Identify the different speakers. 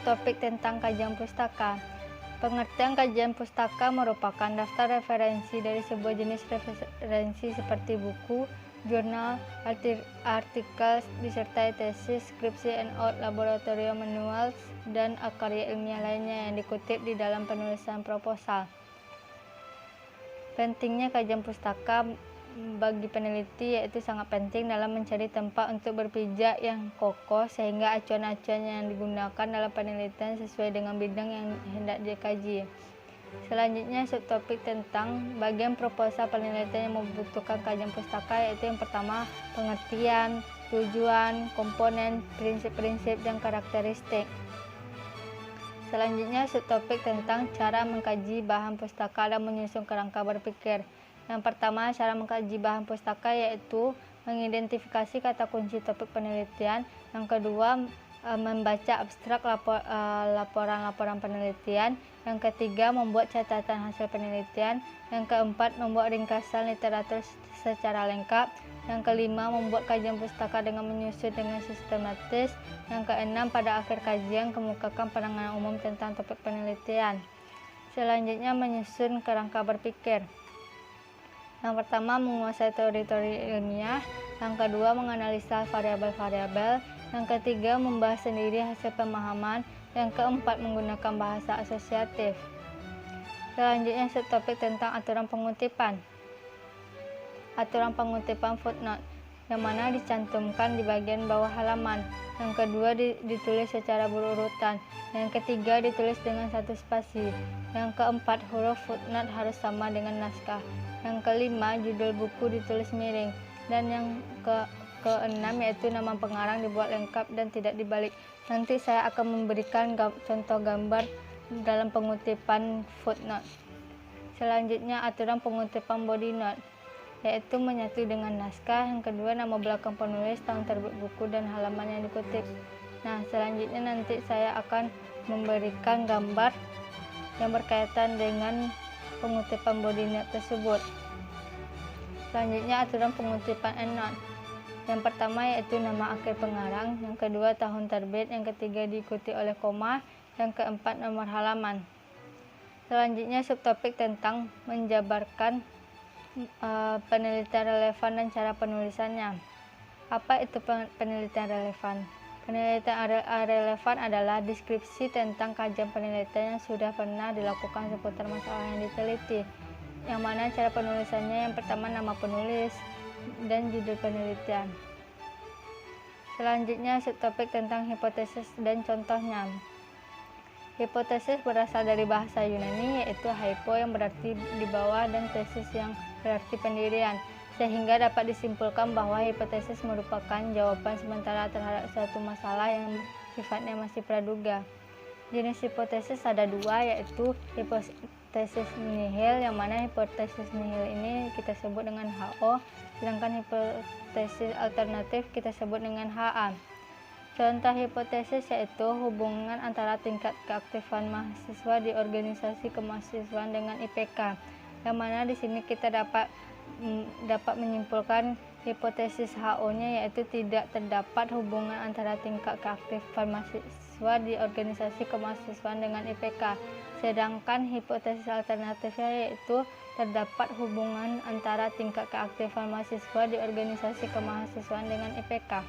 Speaker 1: subtopik tentang kajian pustaka. Pengertian kajian pustaka merupakan daftar referensi dari sebuah jenis referensi seperti buku, jurnal, artikel, disertai tesis, skripsi and/or laboratorium manuals, dan karya ilmiah lainnya yang dikutip di dalam penulisan proposal. Pentingnya kajian pustaka bagi peneliti yaitu sangat penting dalam mencari tempat untuk berpijak yang kokoh sehingga acuan-acuan yang digunakan dalam penelitian sesuai dengan bidang yang hendak dikaji. Selanjutnya subtopik tentang bagian proposal penelitian yang membutuhkan kajian pustaka yaitu yang pertama pengertian, tujuan, komponen, prinsip-prinsip, dan karakteristik. Selanjutnya subtopik tentang cara mengkaji bahan pustaka dan menyusun kerangka berpikir. Yang pertama, cara mengkaji bahan pustaka yaitu mengidentifikasi kata kunci topik penelitian. Yang kedua, membaca abstrak laporan-laporan penelitian. Yang ketiga, membuat catatan hasil penelitian. Yang keempat, membuat ringkasan literatur secara lengkap. Yang kelima, membuat kajian pustaka dengan menyusun dengan sistematis. Yang keenam, pada akhir kajian kemukakan pandangan umum tentang topik penelitian. Selanjutnya, menyusun kerangka berpikir. Yang pertama, menguasai teori-teori ilmiah. Yang kedua, menganalisa variabel-variabel. Yang ketiga, membahas sendiri hasil pemahaman. Yang keempat, menggunakan bahasa asosiatif. Selanjutnya, subtopik tentang aturan pengutipan. Aturan pengutipan footnote, yang mana dicantumkan di bagian bawah halaman. Yang kedua, ditulis secara berurutan. Yang ketiga, ditulis dengan satu spasi. Yang keempat, huruf footnote harus sama dengan naskah. Yang kelima, judul buku ditulis miring. Dan yang keenam yaitu nama pengarang dibuat lengkap dan tidak dibalik. Nanti saya akan memberikan contoh gambar dalam pengutipan footnote. Selanjutnya, aturan pengutipan body note, yaitu menyatu dengan naskah. Yang kedua, nama belakang penulis, tahun terbit buku, dan halaman yang dikutip. Nah, selanjutnya nanti saya akan memberikan gambar yang berkaitan dengan pengutipan body note tersebut. Selanjutnya, aturan pengutipan endnote. Yang pertama yaitu nama akhir pengarang, yang kedua tahun terbit, yang ketiga diikuti oleh koma, yang keempat nomor halaman. Selanjutnya, subtopik tentang menjabarkan penelitian relevan dan cara penulisannya. Apa itu penelitian relevan? Penelitian relevan adalah deskripsi tentang kajian penelitian yang sudah pernah dilakukan seputar masalah yang diteliti. Yang mana cara penulisannya, yang pertama nama penulis dan judul penelitian. Selanjutnya, subtopik tentang hipotesis dan contohnya. Hipotesis berasal dari bahasa Yunani yaitu hypo yang berarti di bawah dan tesis yang berarti pendirian, sehingga dapat disimpulkan bahwa hipotesis merupakan jawaban sementara terhadap suatu masalah yang sifatnya masih praduga. Jenis hipotesis ada dua, yaitu hipotesis nihil, yang mana hipotesis nihil ini kita sebut dengan HO, sedangkan hipotesis alternatif kita sebut dengan HA. Contoh hipotesis yaitu hubungan antara tingkat keaktifan mahasiswa di organisasi kemahasiswaan dengan IPK, yang mana di sini kita dapat menyimpulkan hipotesis HO-nya yaitu tidak terdapat hubungan antara tingkat keaktifan mahasiswa di organisasi kemahasiswaan dengan IPK. Sedangkan hipotesis alternatifnya yaitu terdapat hubungan antara tingkat keaktifan mahasiswa di organisasi kemahasiswaan dengan IPK.